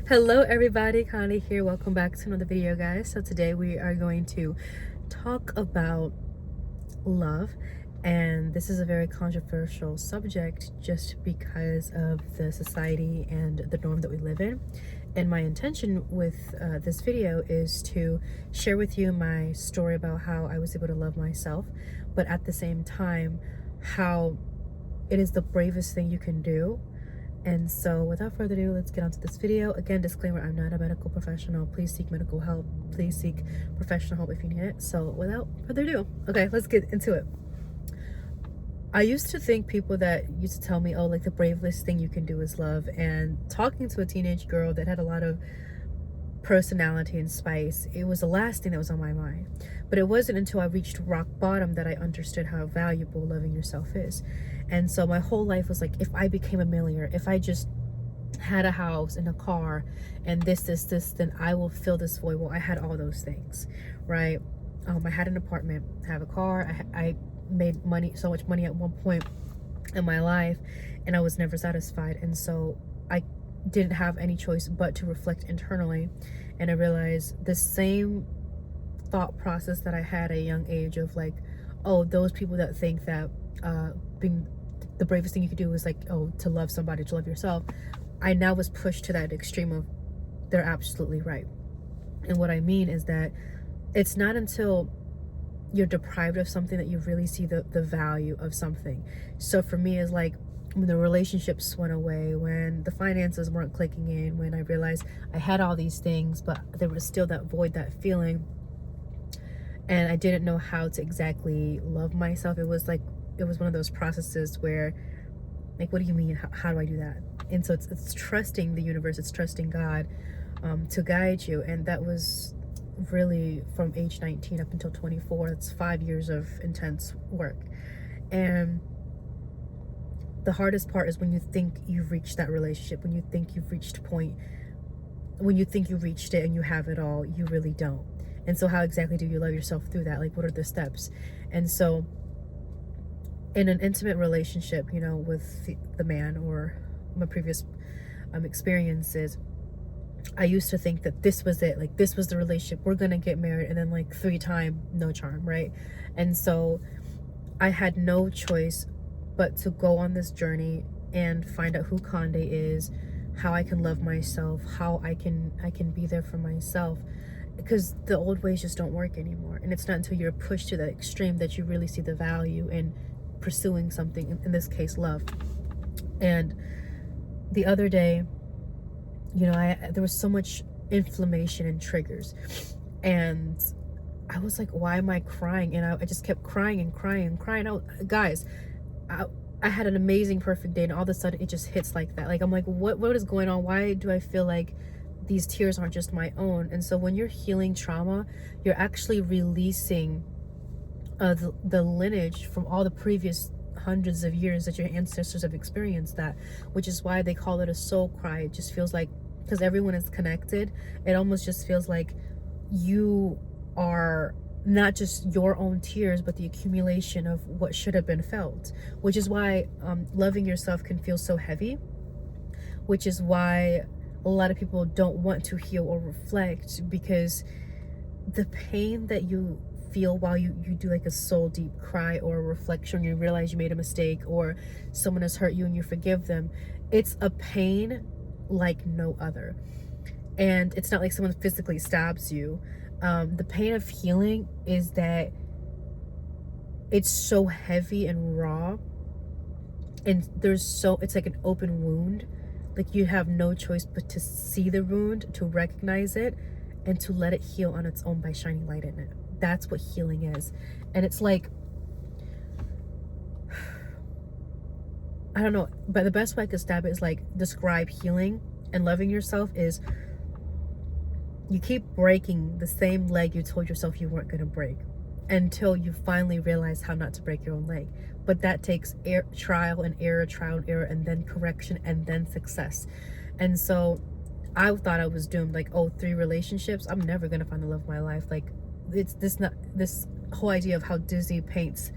Hello everybody, Connie here. Welcome back to another video, guys. So today we are going to talk about love, and this is a very controversial subject just because of the society and the norm that we live in. And my intention with this video is to share with you my story about how I was able to love myself, but at the same time how it is the bravest thing you can do. And so without further ado, let's get onto this video. Again, disclaimer, I'm not a medical professional. Please seek medical help. Please seek professional help if you need it. So without further ado, okay, let's get into it. I used to think people that used to tell me, oh, like the bravest thing you can do is love. And talking to a teenage girl that had a lot of personality and spice, it was the last thing that was on my mind. But it wasn't until I reached rock bottom that I understood how valuable loving yourself is. And so my whole life was like, if I became a millionaire, if I just had a house and a car and this, then I will fill this void. Well, I had all those things, right? I had an apartment, I have a car, I made money, so much money at one point in my life, and I was never satisfied. And so I didn't have any choice but to reflect internally. And I realized the same thought process that I had at a young age of like, oh, those people that think that being the bravest thing you could do is like, oh, to love somebody, to love yourself, I now was pushed to that extreme of they're absolutely right. And what I mean is that it's not until you're deprived of something that you really see the value of something. So for me, it's like when the relationships went away, when the finances weren't clicking in, when I realized I had all these things but there was still that void, that feeling, and I didn't know how to exactly love myself. It was one of those processes where, like, what do you mean? How do I do that? And so it's trusting the universe, it's trusting God to guide you. And that was really from age 19 up until 24. It's 5 years of intense work. And the hardest part is when you think you've reached that relationship, when you think you've reached a point, when you think you've reached it and you have it all, you really don't. And so how exactly do you love yourself through that? Like, what are the steps? And so in an intimate relationship, you know, with the man or my previous experiences, I used to think that this was it, like this was the relationship, we're gonna get married, and then like 3 times no charm, right? And so I had no choice but to go on this journey and find out who Conde is, how I can love myself, how I can be there for myself, because the old ways just don't work anymore. And it's not until you're pushed to that extreme that you really see the value in pursuing something, in this case love. And the other day, you know, there was so much inflammation and triggers, and I was like, why am I crying? And I just kept crying and crying and crying out. Guys, I had an amazing perfect day, and all of a sudden it just hits like that. Like, I'm like, what is going on? Why do I feel like these tears aren't just my own? And so when you're healing trauma, you're actually releasing the lineage from all the previous hundreds of years that your ancestors have experienced that, which is why they call it a soul cry. It just feels like, because everyone is connected, it almost just feels like you are not just your own tears, but the accumulation of what should have been felt, which is why loving yourself can feel so heavy, which is why a lot of people don't want to heal or reflect, because the pain that you feel while you do like a soul deep cry or a reflection, you realize you made a mistake or someone has hurt you and you forgive them, it's a pain like no other. And it's not like someone physically stabs you. The pain of healing is that it's so heavy and raw, and it's like an open wound. Like, you have no choice but to see the wound, to recognize it, and to let it heal on its own by shining light in it. That's what healing is. And it's like, I don't know, but the best way I could describe healing and loving yourself is, you keep breaking the same leg you told yourself you weren't going to break until you finally realize how not to break your own leg. But that takes trial and error, and then correction, and then success. And so I thought I was doomed, like, oh, 3 relationships, I'm never going to find the love of my life. Like, it's this whole idea of how Disney paints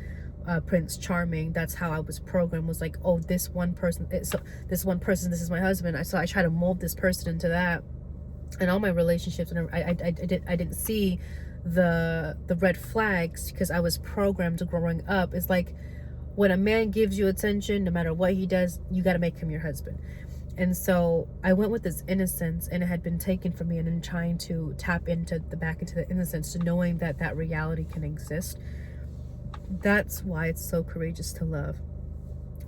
Prince Charming. That's how I was programmed, was like, oh, this one person, this is my husband. So I try to mold this person into that, in all my relationships, and I didn't see the red flags because I was programmed growing up. It's like when a man gives you attention, no matter what he does, you got to make him your husband. And so I went with this innocence, and it had been taken from me, and in trying to tap into the innocence, to knowing that that reality can exist. That's why it's so courageous to love,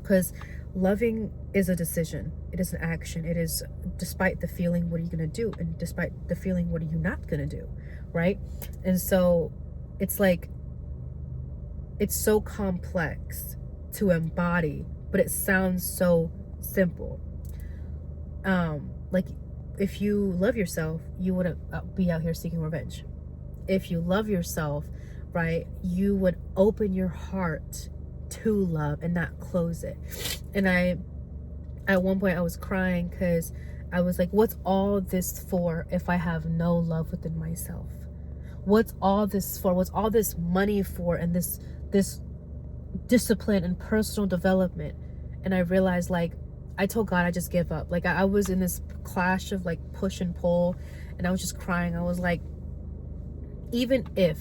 because loving is a decision. It is an action. It is, despite the feeling, what are you going to do? And despite the feeling, what are you not going to do? Right? And so it's like, it's so complex to embody, but it sounds so simple. Like, if you love yourself, you wouldn't be out here seeking revenge. If you love yourself, right, you would open your heart to love and not close it. And at one point I was crying because I was like, what's all this for if I have no love within myself? What's all this for? What's all this money for? And this discipline and personal development? And I realized, like, I told God I just give up. Like, I was in this clash of like push and pull, and I was just crying. I was like, even if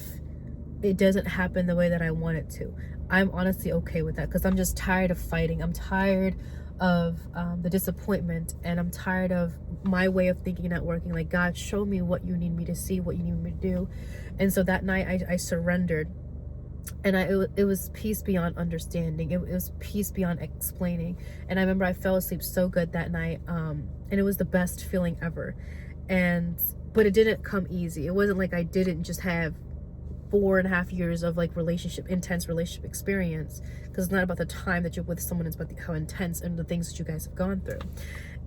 it doesn't happen the way that I want it to, I'm honestly okay with that, because I'm just tired of fighting. I'm tired of the disappointment, and I'm tired of my way of thinking not working. Like, God, show me what you need me to see, what you need me to do. And so that night I surrendered, and it was peace beyond understanding. It was peace beyond explaining. And I remember I fell asleep so good that night, and it was the best feeling ever. But it didn't come easy. It wasn't like I didn't just have 4.5 years of like intense relationship experience, because it's not about the time that you're with someone, it's about how intense and the things that you guys have gone through.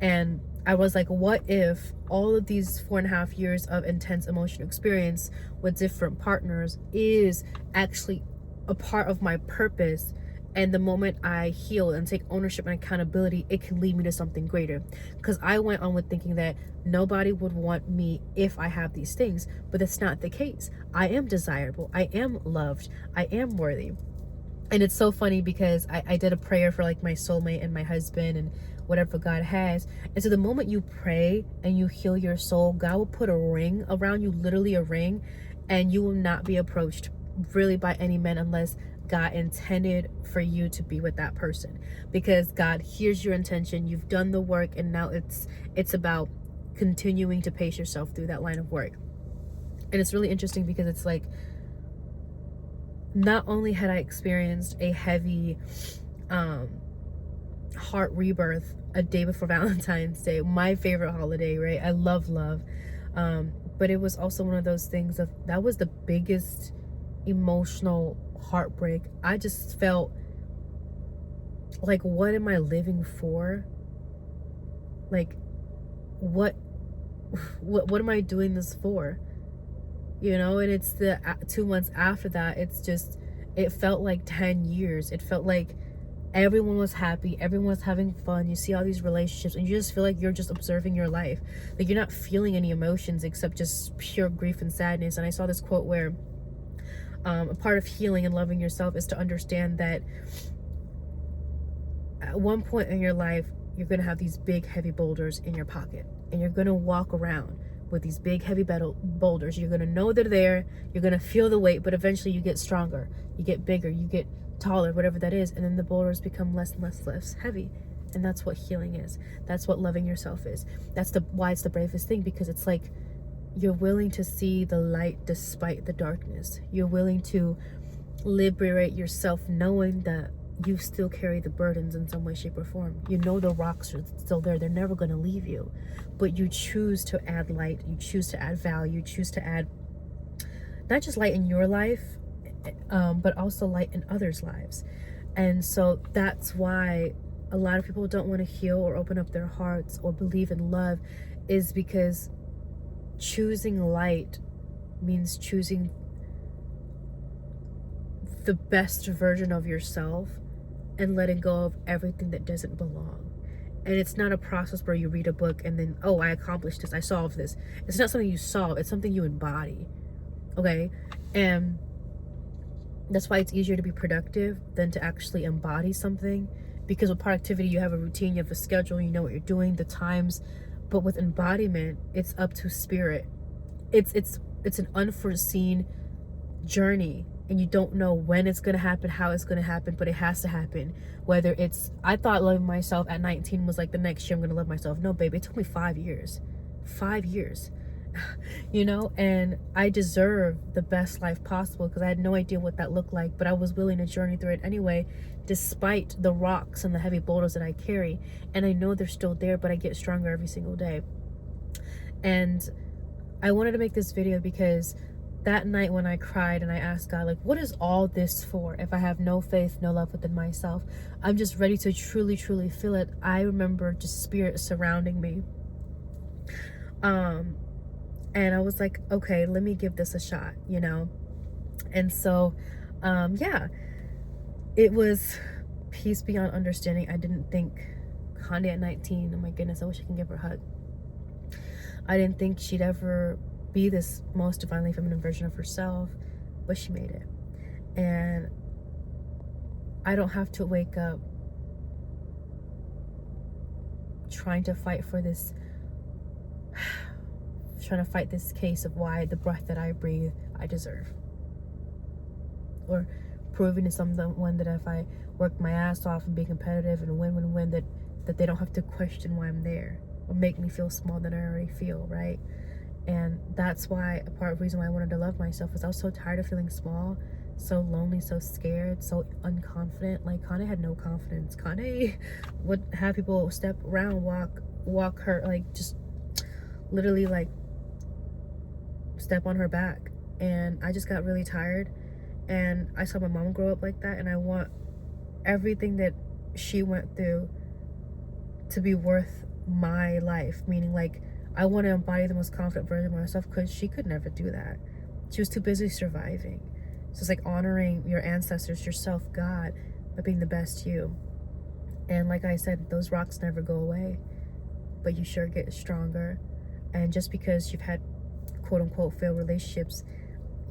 And I was like, what if all of these 4.5 years of intense emotional experience with different partners is actually a part of my purpose, and the moment I heal and take ownership and accountability, it can lead me to something greater? Because I went on with thinking that nobody would want me if I have these things, but that's not the case. I am desirable, I am loved, I am worthy. And it's so funny because I did a prayer for like my soulmate and my husband and whatever God has. And so the moment you pray and you heal your soul, God will put a ring around you, literally a ring, and you will not be approached really by any men unless God intended for you to be with that person. Because God hears your intention, you've done the work, and now it's about continuing to pace yourself through that line of work. And it's really interesting because it's like, not only had I experienced a heavy heart rebirth a day before Valentine's Day, my favorite holiday, right? I love love. But it was also one of those things that was the biggest emotional heartbreak. I just felt like, what am I living for? Like, what am I doing this for? You know? And it's the 2 months after that, it felt like 10 years. It felt like everyone was happy, everyone was having fun. You see all these relationships, and you just feel like you're just observing your life. Like, you're not feeling any emotions except just pure grief and sadness. And I saw this quote where a part of healing and loving yourself is to understand that at one point in your life, you're going to have these big, heavy boulders in your pocket, and you're going to walk around with these big, heavy boulders. You're going to know they're there, you're going to feel the weight, but eventually you get stronger, you get bigger, you get taller, whatever that is, and then the boulders become less and less heavy. And that's what healing is. That's what loving yourself is. That's why it's the bravest thing, because it's like, you're willing to see the light despite the darkness. You're willing to liberate yourself knowing that you still carry the burdens in some way, shape, or form. You know the rocks are still there. They're never going to leave you. But you choose to add light. You choose to add value. You choose to add not just light in your life, but also light in others' lives. And so that's why a lot of people don't want to heal or open up their hearts or believe in love, is because choosing light means choosing the best version of yourself and letting go of everything that doesn't belong. And it's not a process where you read a book and then, oh, I accomplished this, I solved this. It's not something you solve, it's something you embody. Okay? And that's why it's easier to be productive than to actually embody something. Because with productivity, you have a routine, you have a schedule, you know what you're doing, the times But with embodiment, it's up to spirit. It's an unforeseen journey, and you don't know when it's going to happen, how it's going to happen, but it has to happen. Whether it's, I thought loving myself at 19 was like the next year I'm going to love myself. No, baby, it took me 5 years. 5 years. You know, and I deserve the best life possible because I had no idea what that looked like, but I was willing to journey through it anyway, despite the rocks and the heavy boulders that I carry. And I know they're still there, but I get stronger every single day. And I wanted to make this video because that night when I cried and I asked God, like, what is all this for? If I have no faith, no love within myself, I'm just ready to truly, truly feel it. I remember just spirit surrounding me. And I was like, okay, let me give this a shot, you know? And so, yeah, it was peace beyond understanding. I didn't think Kanye at 19, oh my goodness, I wish I could give her a hug. I didn't think she'd ever be this most divinely feminine version of herself, but she made it. And I don't have to wake up trying to fight this case of why the breath that I breathe, I deserve. Or proving to someone that if I work my ass off and be competitive and win, that they don't have to question why I'm there or make me feel small than I already feel, right? And that's why a part of the reason why I wanted to love myself was I was so tired of feeling small, so lonely, so scared, so unconfident. Like, Kanye had no confidence. Kanye would have people step around, walk her, like, just literally, like, step on her back. And I just got really tired, and I saw my mom grow up like that, and I want everything that she went through to be worth my life. Meaning, like, I want to embody the most confident version of myself, because she could never do that. She was too busy surviving. So it's like honoring your ancestors, yourself, God, by being the best you. And like I said, those rocks never go away, but you sure get stronger. And just because you've had quote unquote failed relationships,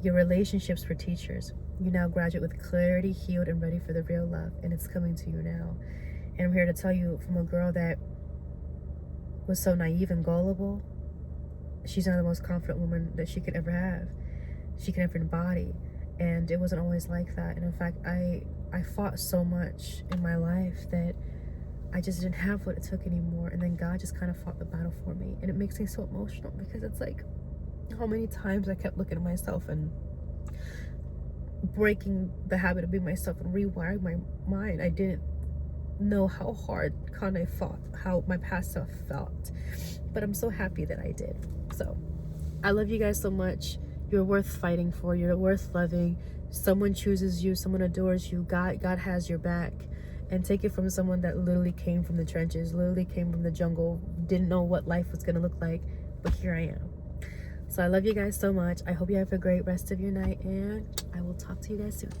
your relationships were teachers. You now graduate with clarity, healed, and ready for the real love, and it's coming to you now. And I'm here to tell you, from a girl that was so naive and gullible, she's now the most confident woman that she could ever have. She can ever embody. And it wasn't always like that. And in fact, I fought so much in my life that I just didn't have what it took anymore. And then God just kind of fought the battle for me. And it makes me so emotional, because it's like, how many times I kept looking at myself and breaking the habit of being myself and rewiring my mind. I didn't know how hard Kanye fought, how my past self felt, but I'm so happy that I did. So I love you guys so much. You're worth fighting for. You're worth loving. Someone chooses you, someone adores you. God has your back. And take it from someone that literally came from the trenches, literally came from the jungle, didn't know what life was gonna look like, but here I am. So I love you guys so much. I hope you have a great rest of your night, and I will talk to you guys soon.